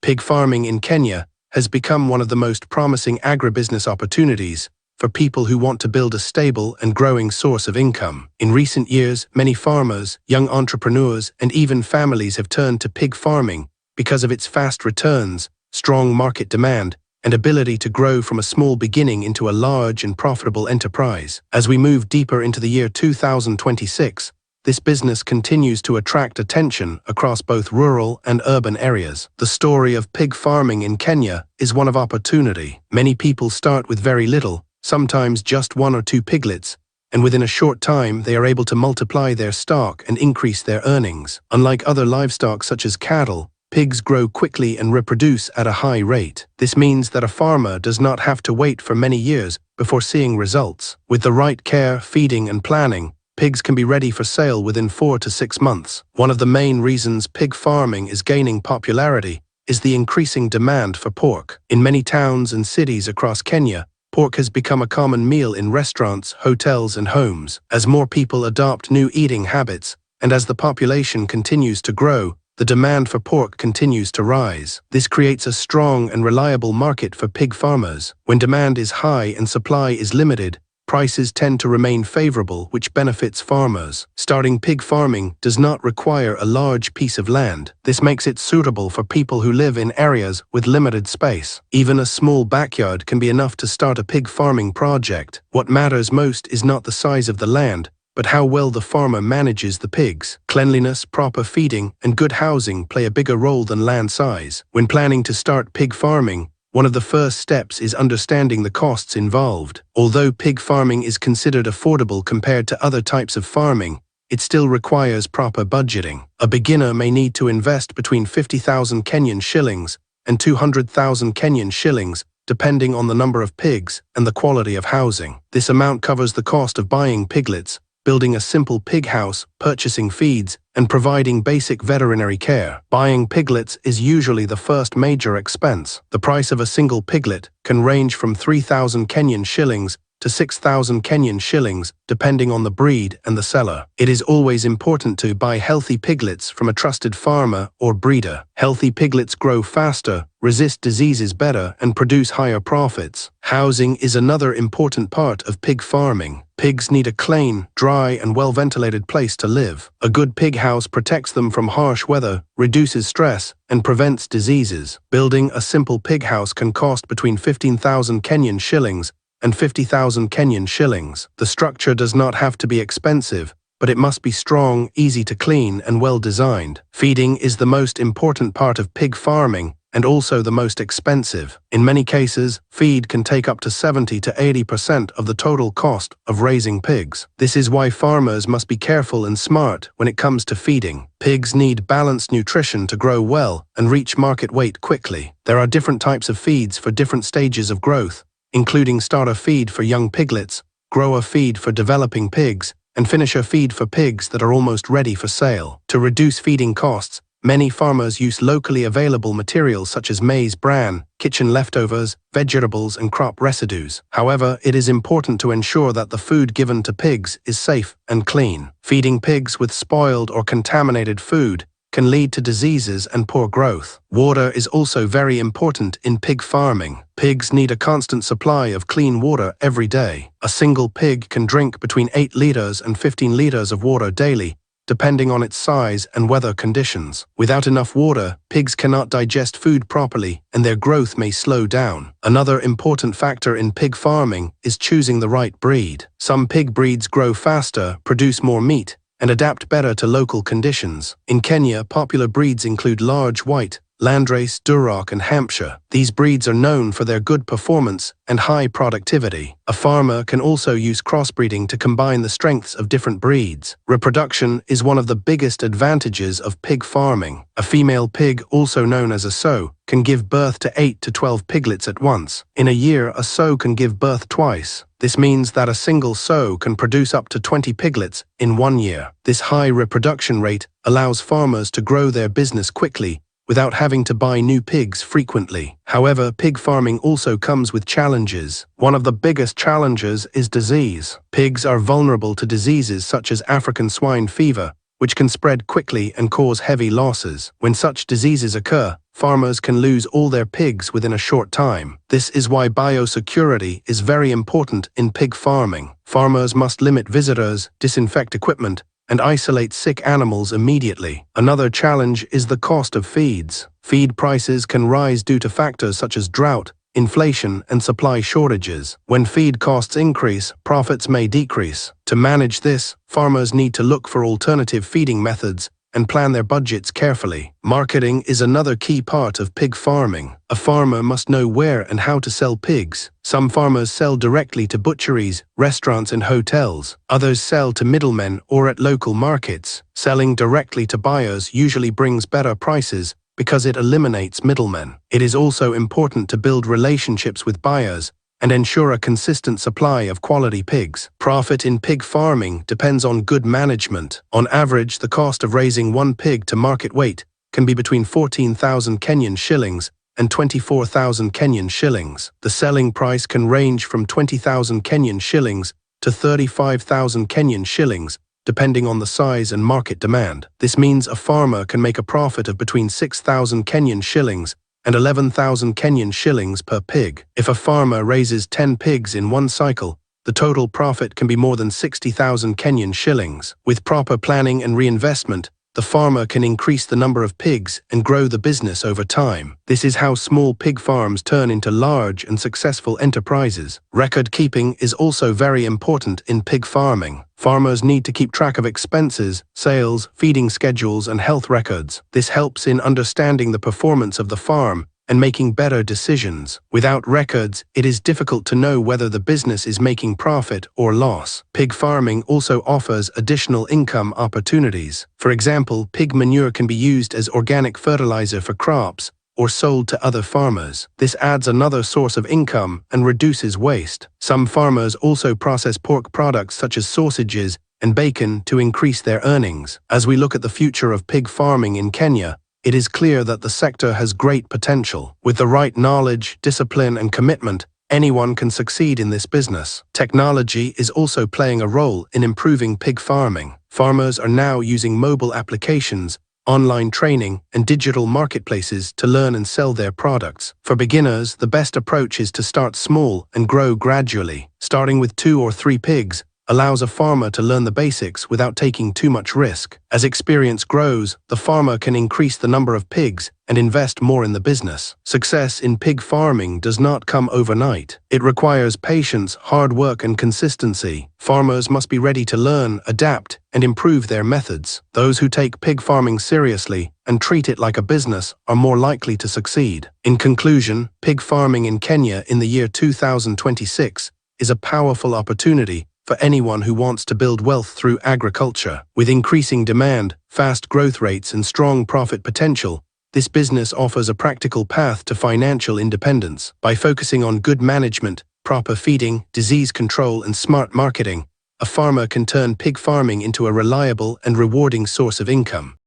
Pig farming in Kenya has become one of the most promising agribusiness opportunities for people who want to build a stable and growing source of income. In recent years, many farmers, young entrepreneurs, and even families have turned to pig farming because of its fast returns, strong market demand, and ability to grow from a small beginning into a large and profitable enterprise. As we move deeper into the year 2026, this business continues to attract attention across both rural and urban areas. The story of pig farming in Kenya is one of opportunity. Many people start with very little, sometimes just 1 or 2 piglets, and within a short time they are able to multiply their stock and increase their earnings. Unlike other livestock such as cattle, pigs grow quickly and reproduce at a high rate. This means that a farmer does not have to wait for many years before seeing results. With the right care, feeding, and planning, pigs can be ready for sale within 4 to 6 months. One of the main reasons pig farming is gaining popularity is the increasing demand for pork. In many towns and cities across Kenya, pork has become a common meal in restaurants, hotels, and homes. As more people adopt new eating habits, and as the population continues to grow, the demand for pork continues to rise. This creates a strong and reliable market for pig farmers. When demand is high and supply is limited, prices tend to remain favorable, which benefits farmers. Starting pig farming does not require a large piece of land. This makes it suitable for people who live in areas with limited space. Even a small backyard can be enough to start a pig farming project. What matters most is not the size of the land, but how well the farmer manages the pigs. Cleanliness, proper feeding, and good housing play a bigger role than land size. When planning to start pig farming, one of the first steps is understanding the costs involved. Although pig farming is considered affordable compared to other types of farming, it still requires proper budgeting. A beginner may need to invest between 50,000 Kenyan shillings and 200,000 Kenyan shillings, depending on the number of pigs and the quality of housing. This amount covers the cost of buying piglets, building a simple pig house, purchasing feeds, and providing basic veterinary care. Buying piglets is usually the first major expense. The price of a single piglet can range from 3,000 Kenyan shillings to 6,000 Kenyan shillings, depending on the breed and the seller. It is always important to buy healthy piglets from a trusted farmer or breeder. Healthy piglets grow faster, resist diseases better, and produce higher profits. Housing is another important part of pig farming. Pigs need a clean, dry, and well-ventilated place to live. A good pig house protects them from harsh weather, reduces stress, and prevents diseases. Building a simple pig house can cost between 15,000 Kenyan shillings and 50,000 Kenyan shillings. The structure does not have to be expensive, but it must be strong, easy to clean, and well designed. Feeding is the most important part of pig farming and also the most expensive. In many cases, feed can take up to 70 to 80% of the total cost of raising pigs. This is why farmers must be careful and smart when it comes to feeding. Pigs need balanced nutrition to grow well and reach market weight quickly. There are different types of feeds for different stages of growth, including starter feed for young piglets, grower feed for developing pigs, and finisher feed for pigs that are almost ready for sale. To reduce feeding costs, many farmers use locally available materials such as maize bran, kitchen leftovers, vegetables, and crop residues. However, it is important to ensure that the food given to pigs is safe and clean. Feeding pigs with spoiled or contaminated food can lead to diseases and poor growth. Water is also very important in pig farming. Pigs need a constant supply of clean water every day. A single pig can drink between 8 liters and 15 liters of water daily, depending on its size and weather conditions. Without enough water, pigs cannot digest food properly, and their growth may slow down. Another important factor in pig farming is choosing the right breed. Some pig breeds grow faster, produce more meat, and adapt better to local conditions. In Kenya, popular breeds include large white, Landrace, Duroc, and Hampshire. These breeds are known for their good performance and high productivity. A farmer can also use crossbreeding to combine the strengths of different breeds. Reproduction is one of the biggest advantages of pig farming. A female pig, also known as a sow, can give birth to 8 to 12 piglets at once. In a year, a sow can give birth twice. This means that a single sow can produce up to 20 piglets in 1 year. This high reproduction rate allows farmers to grow their business quickly without having to buy new pigs frequently. However, pig farming also comes with challenges. One of the biggest challenges is disease. Pigs are vulnerable to diseases such as African swine fever, which can spread quickly and cause heavy losses. When such diseases occur, farmers can lose all their pigs within a short time. This is why biosecurity is very important in pig farming. Farmers must limit visitors, disinfect equipment, and isolate sick animals immediately. Another challenge is the cost of feeds. Feed prices can rise due to factors such as drought, inflation, and supply shortages. When feed costs increase, profits may decrease. To manage this, farmers need to look for alternative feeding methods and plan their budgets carefully. Marketing is another key part of pig farming. A farmer must know where and how to sell pigs. Some farmers sell directly to butcheries, restaurants, and hotels. Others sell to middlemen or at local markets. Selling directly to buyers usually brings better prices because it eliminates middlemen. It is also important to build relationships with buyers and ensure a consistent supply of quality pigs. Profit in pig farming depends on good management. On average, the cost of raising one pig to market weight can be between 14,000 Kenyan shillings and 24,000 Kenyan shillings. The selling price can range from 20,000 Kenyan shillings to 35,000 Kenyan shillings, depending on the size and market demand. This means a farmer can make a profit of between 6,000 Kenyan shillings and 11,000 Kenyan shillings per pig. If a farmer raises 10 pigs in one cycle, the total profit can be more than 60,000 Kenyan shillings. With proper planning and reinvestment, the farmer can increase the number of pigs and grow the business over time. This is how small pig farms turn into large and successful enterprises. Record keeping is also very important in pig farming. Farmers need to keep track of expenses, sales, feeding schedules, and health records. This helps in understanding the performance of the farm and making better decisions. Without records, it is difficult to know whether the business is making profit or loss. Pig farming also offers additional income opportunities. For example, pig manure can be used as organic fertilizer for crops or sold to other farmers. This adds another source of income and reduces waste. Some farmers also process pork products such as sausages and bacon to increase their earnings. As we look at the future of pig farming in Kenya, it is clear that the sector has great potential. With the right knowledge, discipline, and commitment, anyone can succeed in this business. Technology is also playing a role in improving pig farming. Farmers are now using mobile applications, online training, and digital marketplaces to learn and sell their products. For beginners, the best approach is to start small and grow gradually. Starting with 2 or 3 pigs allows a farmer to learn the basics without taking too much risk. As experience grows, the farmer can increase the number of pigs and invest more in the business. Success in pig farming does not come overnight. It requires patience, hard work, and consistency. Farmers must be ready to learn, adapt, and improve their methods. Those who take pig farming seriously and treat it like a business are more likely to succeed. In conclusion, pig farming in Kenya in the year 2026 is a powerful opportunity for anyone who wants to build wealth through agriculture. With increasing demand, fast growth rates, and strong profit potential, this business offers a practical path to financial independence. By focusing on good management, proper feeding, disease control, and smart marketing, a farmer can turn pig farming into a reliable and rewarding source of income.